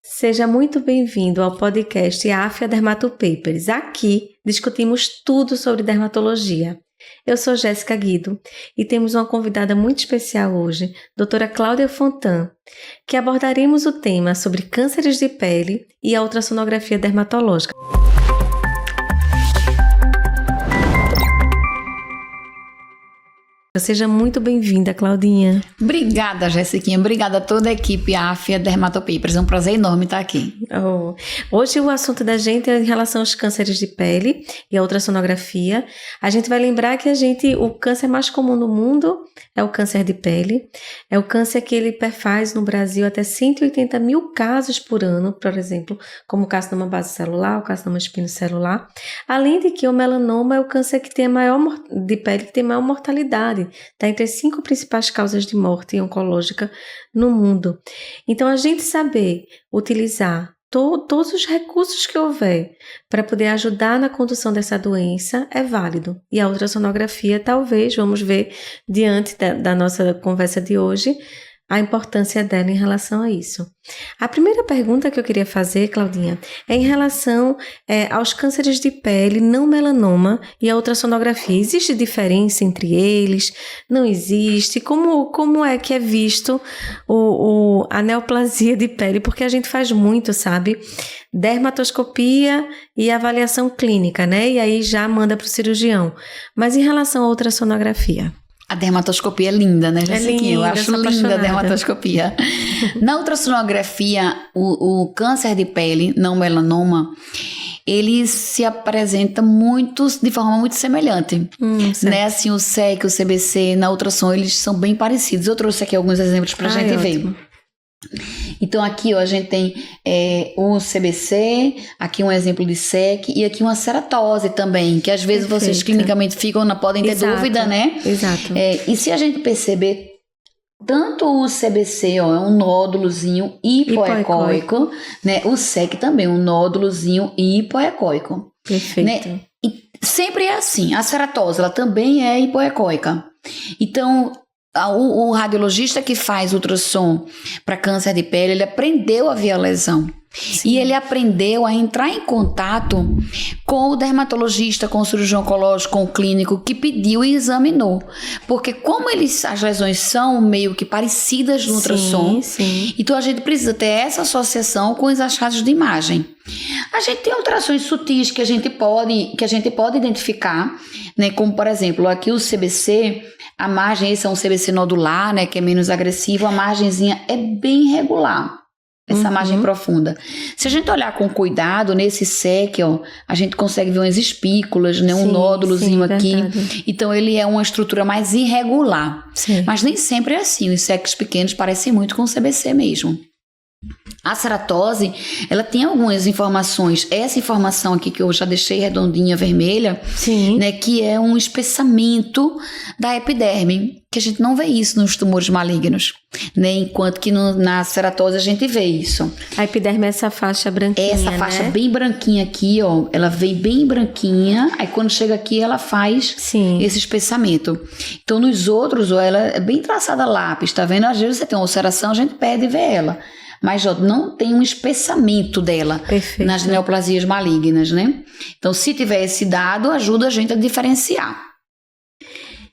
Seja muito bem-vindo ao podcast Afia Dermatopapers. Aqui discutimos tudo sobre dermatologia. Eu sou Jéssica Guido e temos uma convidada muito especial hoje, doutora Cláudia Fontan, que abordaremos o tema sobre cânceres de pele e a ultrassonografia dermatológica. Seja muito bem-vinda, Claudinha. Obrigada, Jessiquinha. Obrigada a toda a equipe Afia Dermatopapers. É um prazer enorme estar aqui. Hoje o assunto da gente é em relação aos cânceres de pele e a ultrassonografia. A gente vai lembrar que o câncer mais comum no mundo é o câncer de pele. É o câncer que ele perfaz no Brasil até 180 mil casos por ano, por exemplo, como o carcinoma basocelular, o carcinoma espinocelular. Além de que o melanoma é o câncer que tem de pele que tem maior mortalidade. Está entre as 5 principais causas de morte oncológica no mundo. Então, a gente saber utilizar todos os recursos que houver para poder ajudar na condução dessa doença é válido. E a ultrassonografia, talvez, vamos ver diante da nossa conversa de hoje, a importância dela em relação a isso. A primeira pergunta que eu queria fazer, Claudinha, é em relação aos cânceres de pele não melanoma e a ultrassonografia. Existe diferença entre eles? Não existe? Como é que é visto a neoplasia de pele? Porque a gente faz muito, sabe? Dermatoscopia e avaliação clínica, né? E aí já manda para o cirurgião. Mas em relação à ultrassonografia? A dermatoscopia é linda, né, Jessiquinha? Eu acho linda a dermatoscopia. Na ultrassonografia, o câncer de pele, não melanoma, ele se apresenta de forma muito semelhante. Né? Assim, o SEC, o CBC, na ultrassom, eles são bem parecidos. Eu trouxe aqui alguns exemplos para a gente ver. Então aqui a gente tem o CBC, aqui um exemplo de SEC e aqui uma ceratose também, que às vezes vocês clinicamente podem ter dúvida, né? Exato. E se a gente perceber, tanto o CBC é um nódulozinho hipoecóico, né? O SEC também um nódulozinho hipoecóico. Perfeito. Né? E sempre é assim, a ceratose ela também é hipoecóica. Então o radiologista que faz ultrassom para câncer de pele, ele aprendeu a ver a lesão. Sim. E ele aprendeu a entrar em contato com o dermatologista, com o cirurgião oncológico, com o clínico que pediu e examinou. Porque como as lesões são meio que parecidas no ultrassom, então a gente precisa ter essa associação com os achados de imagem. A gente tem alterações sutis que a gente pode identificar, né? Como por exemplo, aqui o CBC, a margem, esse é um CBC nodular, né, que é menos agressivo, a margenzinha é bem regular, essa margem profunda. Se a gente olhar com cuidado, nesse SEC, ó, a gente consegue ver umas espículas, né, um nódulozinho aqui. Verdade. Então, ele é uma estrutura mais irregular. Sim. Mas nem sempre é assim, os SECs pequenos parecem muito com o CBC mesmo. A ceratose, ela tem algumas informações. Essa informação aqui que eu já deixei redondinha, vermelha, né, que é um espessamento da epiderme, que a gente não vê isso nos tumores malignos, né, enquanto que na ceratose a gente vê isso. A epiderme é essa faixa branquinha, essa faixa bem branquinha aqui, ó, ela vem bem branquinha, aí quando chega aqui ela faz esse espessamento. Então nos outros, ó, ela é bem traçada lápis, tá vendo? Às vezes você tem uma ulceração, a gente perde e vê ela. Mas ó, não tem um espessamento dela. Perfeito. Nas neoplasias malignas, né? Então, se tiver esse dado, ajuda a gente a diferenciar.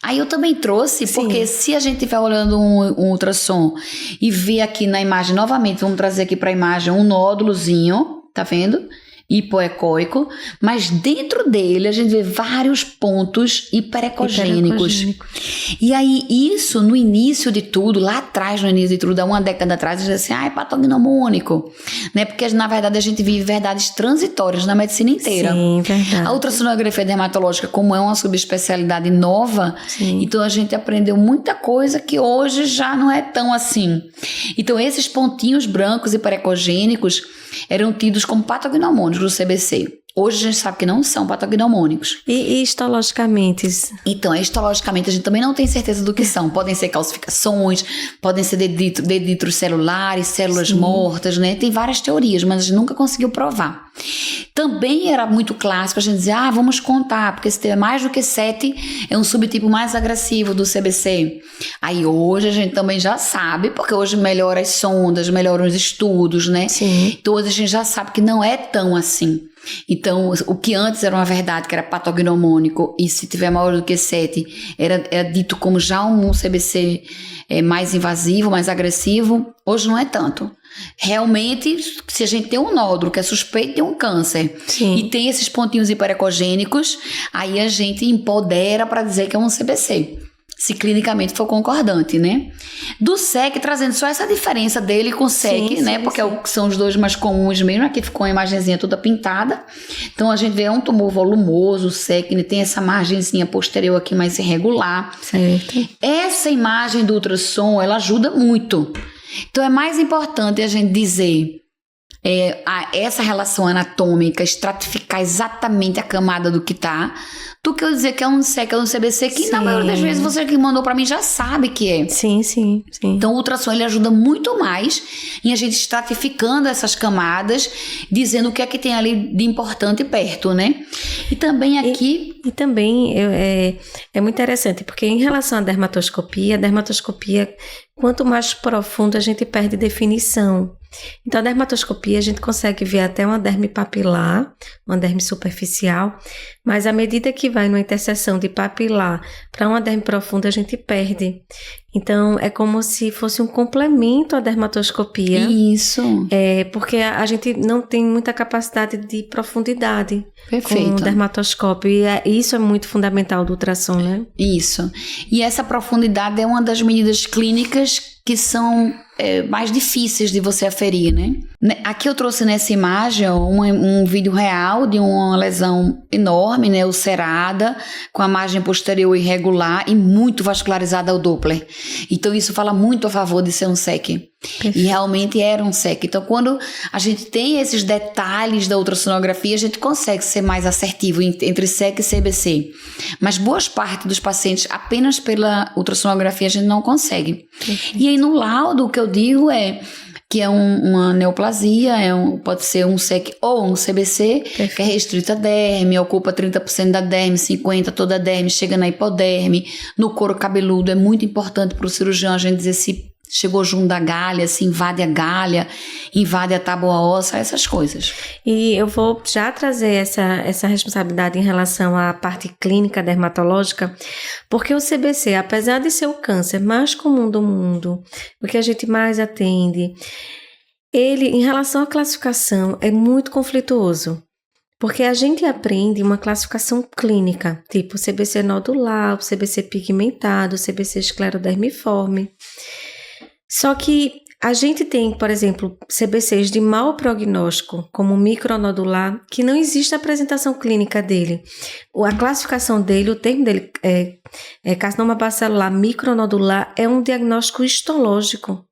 Aí eu também trouxe, porque se a gente estiver olhando um ultrassom e ver aqui na imagem, novamente, vamos trazer aqui para a imagem um nódulozinho, tá vendo? Hipoecóico, mas dentro dele a gente vê vários pontos hiperecogênicos. E aí isso no início de tudo, lá atrás, no início de tudo, há uma década atrás, a gente diz assim, é patognomônico, né? Porque na verdade a gente vive verdades transitórias na medicina inteira. Sim, verdade. A ultrassonografia dermatológica, como é uma subespecialidade nova, então a gente aprendeu muita coisa que hoje já não é tão assim. Então esses pontinhos brancos hiperecogênicos eram tidos como patognomônicos do CBC. Hoje a gente sabe que não são patognomônicos. E histologicamente? Então, histologicamente a gente também não tem certeza do que são. Podem ser calcificações, podem ser deditos celulares, células mortas, né? Tem várias teorias, mas a gente nunca conseguiu provar. Também era muito clássico a gente dizer, vamos contar, porque se tiver mais do que 7, é um subtipo mais agressivo do CBC. Aí hoje a gente também já sabe, porque hoje melhora as sondas, melhoram os estudos, né? Sim. Então hoje a gente já sabe que não é tão assim. Então, o que antes era uma verdade, que era patognomônico, e se tiver maior do que 7, era dito como já um CBC mais invasivo, mais agressivo, hoje não é tanto. Realmente, se a gente tem um nódulo que é suspeito de um câncer, Sim. e tem esses pontinhos hiperecogênicos, aí a gente empodera para dizer que é um CBC. Se clinicamente for concordante, né? Do SEC, trazendo só essa diferença dele com o SEC, né? Porque são os dois mais comuns mesmo. Aqui ficou a imagenzinha toda pintada. Então, a gente vê um tumor volumoso, o SEC, ele tem essa margenzinha posterior aqui mais irregular. Certo. Essa imagem do ultrassom, ela ajuda muito. Então, é mais importante a gente dizer essa relação anatômica, estratificar exatamente a camada do que tá, do que eu dizer que é um SEC, é um CBC, que na maioria das vezes você que mandou pra mim já sabe que é. Sim. Então o ultrassom ele ajuda muito mais em a gente estratificando essas camadas, dizendo o que é que tem ali de importante perto, né? E também aqui... E também é muito interessante, porque em relação à dermatoscopia, quanto mais profundo a gente perde definição. Então, a dermatoscopia, a gente consegue ver até uma derme papilar, uma derme superficial, mas à medida que vai numa interseção de papilar para uma derme profunda, a gente perde. Então, é como se fosse um complemento à dermatoscopia. Isso. Porque a gente não tem muita capacidade de profundidade. Perfeito. Com o dermatoscópio. E isso é muito fundamental do ultrassom, né? Isso. E essa profundidade é uma das medidas clínicas que são mais difíceis de você aferir, né? Aqui eu trouxe nessa imagem um vídeo real de uma lesão enorme, né? Ulcerada, com a margem posterior irregular e muito vascularizada ao Doppler. Então isso fala muito a favor de ser um SEC. Perfeito. E realmente era um SEC. Então quando a gente tem esses detalhes da ultrassonografia, a gente consegue ser mais assertivo entre SEC e CBC. Mas boas partes dos pacientes, apenas pela ultrassonografia, a gente não consegue. Perfeito. E aí no laudo, o que eu digo que é uma neoplasia, pode ser um SEC ou um CBC, perfeito, que é restrita à derme, ocupa 30% da derme, 50% toda a derme, chega na hipoderme. No couro cabeludo é muito importante para o cirurgião a gente dizer se chegou junto da galha, se invade a galha, invade a tábua óssea, essas coisas. E eu vou já trazer essa responsabilidade em relação à parte clínica dermatológica, porque o CBC, apesar de ser o câncer mais comum do mundo, o que a gente mais atende, ele, em relação à classificação, é muito conflituoso. Porque a gente aprende uma classificação clínica, tipo CBC nodular, o CBC pigmentado, o CBC esclerodermiforme. Só que a gente tem, por exemplo, CBCs de mau prognóstico, como micronodular, que não existe apresentação clínica dele. A classificação dele, o termo dele é carcinoma bacelular micronodular, é um diagnóstico histológico.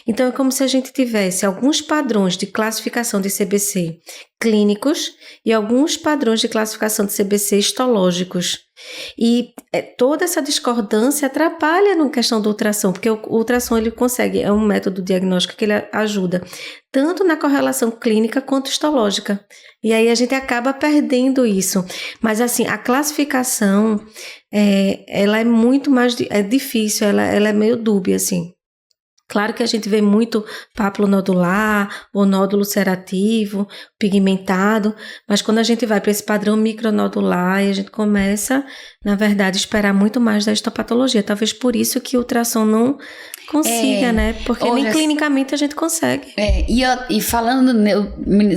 Então, é como se a gente tivesse alguns padrões de classificação de CBC clínicos e alguns padrões de classificação de CBC histológicos. E toda essa discordância atrapalha na questão do ultrassom, porque o ultrassom ele consegue, é um método diagnóstico que ele ajuda tanto na correlação clínica quanto histológica. E aí a gente acaba perdendo isso. Mas assim, a classificação, ela é muito mais difícil, ela é meio dúbia, assim. Claro que a gente vê muito pápulo nodular, ou nódulo ulcerativo, pigmentado, mas quando a gente vai para esse padrão micronodular, a gente começa, na verdade, a esperar muito mais da histopatologia. Talvez por isso que o ultrassom não consiga, né? Porque nem clinicamente a gente consegue. E falando,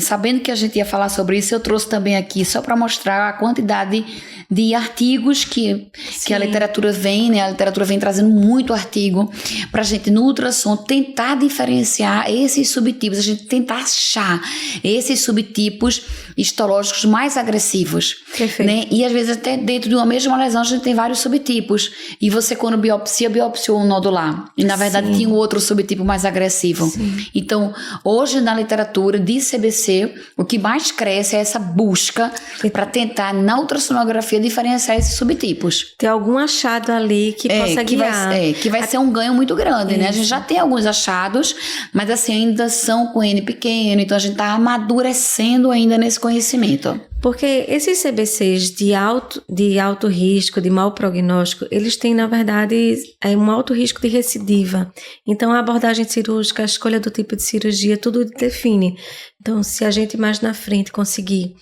sabendo que a gente ia falar sobre isso, eu trouxe também aqui, só para mostrar a quantidade de artigos que a literatura vem, né? A literatura vem trazendo muito artigo para a gente, no ultrassom, tentar diferenciar esses subtipos, a gente tentar achar esses subtipos histológicos mais agressivos. Perfeito. Né? E às vezes até dentro de uma mesma lesão a gente tem vários subtipos. E você, quando biopsiou um nodular. E na verdade tinha um outro subtipo mais agressivo. Sim. Então, hoje na literatura de CBC, o que mais cresce é essa busca para tentar, na ultrassonografia, diferenciar esses subtipos. Tem algum achado ali que possa guiar. Que vai ser um ganho muito grande, né? A gente já tem alguns achados, mas assim, ainda são com N pequeno, então a gente está amadurecendo ainda nesse conhecimento. Porque esses CBCs de alto risco, de mau prognóstico, eles têm, na verdade, um alto risco de recidiva. Então, a abordagem cirúrgica, a escolha do tipo de cirurgia, tudo define. Então, se a gente mais na frente conseguir,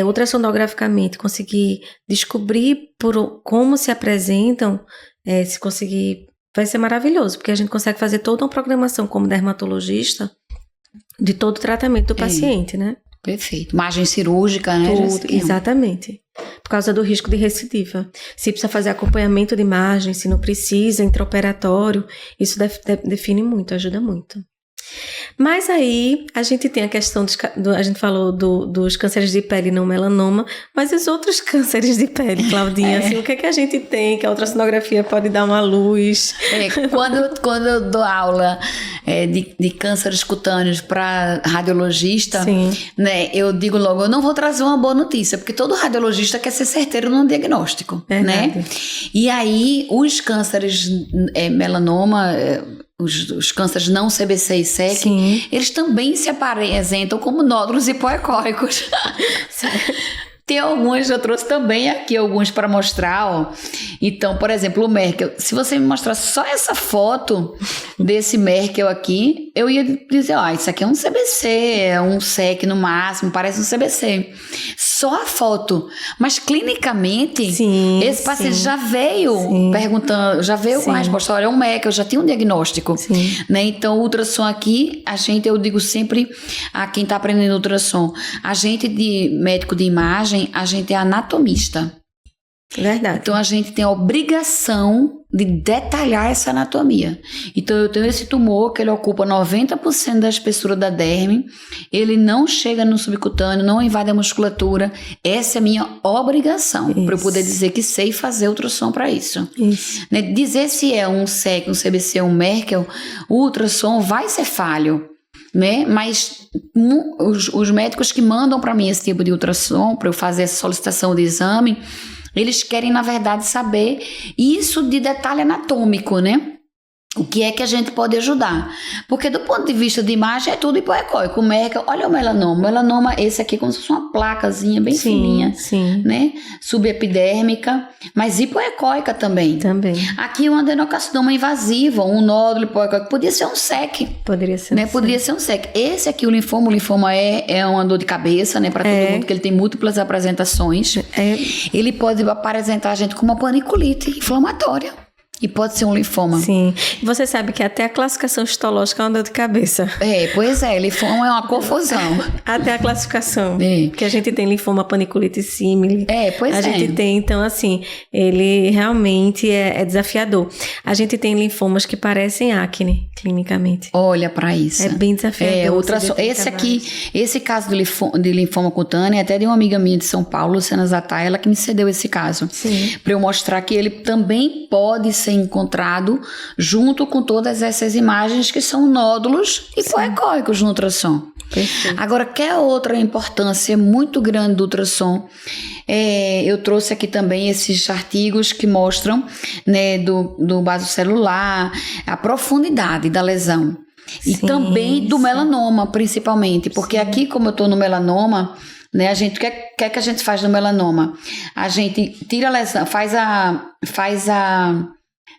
ultrassonograficamente, conseguir descobrir como se apresentam, se conseguir, vai ser maravilhoso, porque a gente consegue fazer toda uma programação como dermatologista de todo o tratamento do paciente, né? Perfeito. Margem cirúrgica, né? Tudo, exatamente. Por causa do risco de recidiva. Se precisa fazer acompanhamento de margem, se não precisa, intraoperatório, isso define muito, ajuda muito. Mas aí, a gente tem a questão, a gente falou dos cânceres de pele não melanoma, mas os outros cânceres de pele, Claudinha, assim, o que é que a gente tem, que a ultrassonografia pode dar uma luz? Quando eu dou aula de cânceres cutâneos para radiologista, né, eu digo logo, eu não vou trazer uma boa notícia, porque todo radiologista quer ser certeiro no diagnóstico, né? E aí, os cânceres melanoma... Os cânceres não CBC e SEC, eles também se apresentam como nódulos hipoecóicos. Tem alguns, eu trouxe também aqui alguns para mostrar, ó. Então, por exemplo, o Merkel. Se você me mostrar só essa foto desse Merkel aqui, eu ia dizer, isso aqui é um CBC, é um SEC no máximo, parece um CBC. Só a foto. Mas clinicamente, esse paciente já veio perguntando, já veio com a resposta, olha, é um Merkel, já tinha um diagnóstico. Né? Então, o ultrassom aqui, eu digo sempre a quem está aprendendo ultrassom, a gente médico de imagem, a gente é anatomista. Verdade. Então, a gente tem a obrigação de detalhar essa anatomia. Então, eu tenho esse tumor que ele ocupa 90% da espessura da derme, ele não chega no subcutâneo, não invade a musculatura. Essa é a minha obrigação, para eu poder dizer que sei fazer ultrassom para isso. Né? Dizer se é um SEC, um CBC, um Merkel, o ultrassom vai ser falho. Né? Mas os médicos que mandam para mim esse tipo de ultrassom, para eu fazer essa solicitação de exame, eles querem, na verdade, saber isso de detalhe anatômico, né? O que é que a gente pode ajudar? Porque do ponto de vista de imagem é tudo hipoecóico. O Merkel, olha o melanoma. O melanoma, esse aqui é como se fosse uma placazinha bem fininha, né? Subepidérmica, mas hipoecóica também. Aqui um adenocarcinoma invasivo, um nódulo hipoecóico. Podia ser um SEC. Poderia ser né? Poderia ser um SEC. Esse aqui, o linfoma é uma dor de cabeça, né? Para todo mundo, que ele tem múltiplas apresentações. Ele pode apresentar a gente com uma paniculite inflamatória. E pode ser um linfoma. Sim. E você sabe que até a classificação histológica é uma dor de cabeça. Pois é. Linfoma é uma confusão. Até a classificação. Porque a gente tem linfoma paniculite símile. Pois a gente tem, então, assim, ele realmente é desafiador. A gente tem linfomas que parecem acne, clinicamente. Olha para isso. É bem desafiador. Esse caso de linfoma cutâneo é até de uma amiga minha de São Paulo, Luciana Zatay, ela que me cedeu esse caso. Para eu mostrar que ele também pode ser encontrado junto com todas essas imagens que são nódulos hipoecóicos no ultrassom. Perfeito. Agora, quer outra importância muito grande do ultrassom? Eu trouxe aqui também esses artigos que mostram, né, do vasocelular, a profundidade da lesão. E também do melanoma, principalmente. Porque aqui, como eu estou no melanoma, né, a gente, o que a gente faz no melanoma? A gente tira a lesão, faz a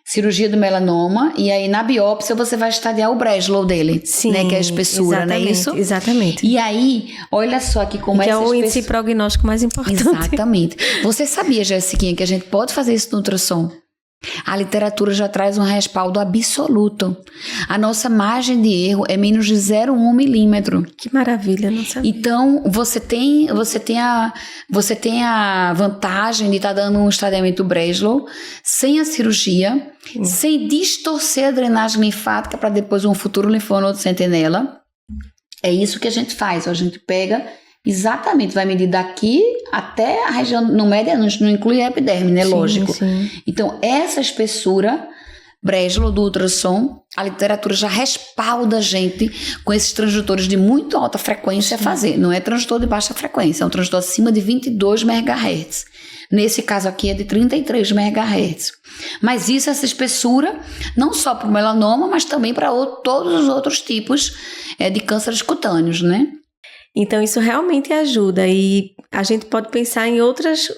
cirurgia do melanoma, e aí na biópsia você vai estadiar o Breslow dele, né, que é a espessura, não é isso? Exatamente. E aí, olha só aqui como que é o índice prognóstico mais importante. Exatamente. Você sabia, Jessiquinha, que a gente pode fazer isso no ultrassom? A literatura já traz um respaldo absoluto. A nossa margem de erro é menos de 0,1 milímetro. Que maravilha, não sabia. Então, você tem a vantagem de estar dando um estadiamento Breslow sem a cirurgia, sem distorcer a drenagem linfática para depois um futuro linfonodo sentinela. É isso que a gente faz. A gente pega... Exatamente, vai medir daqui até a região, não inclui a epiderme, né? Lógico. Sim. Então, essa espessura Breslow, do ultrassom, a literatura já respalda a gente com esses transdutores de muito alta frequência a fazer. Não é transdutor de baixa frequência, é um transdutor acima de 22 MHz. Nesse caso aqui é de 33 MHz. Mas isso, essa espessura, não só para o melanoma, mas também para todos os outros tipos de cânceres cutâneos, né? Então, isso realmente ajuda e a gente pode pensar em outras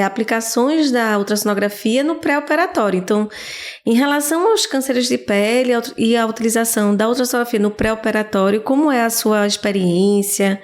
aplicações da ultrassonografia no pré-operatório. Então, em relação aos cânceres de pele e a utilização da ultrassonografia no pré-operatório, como é a sua experiência?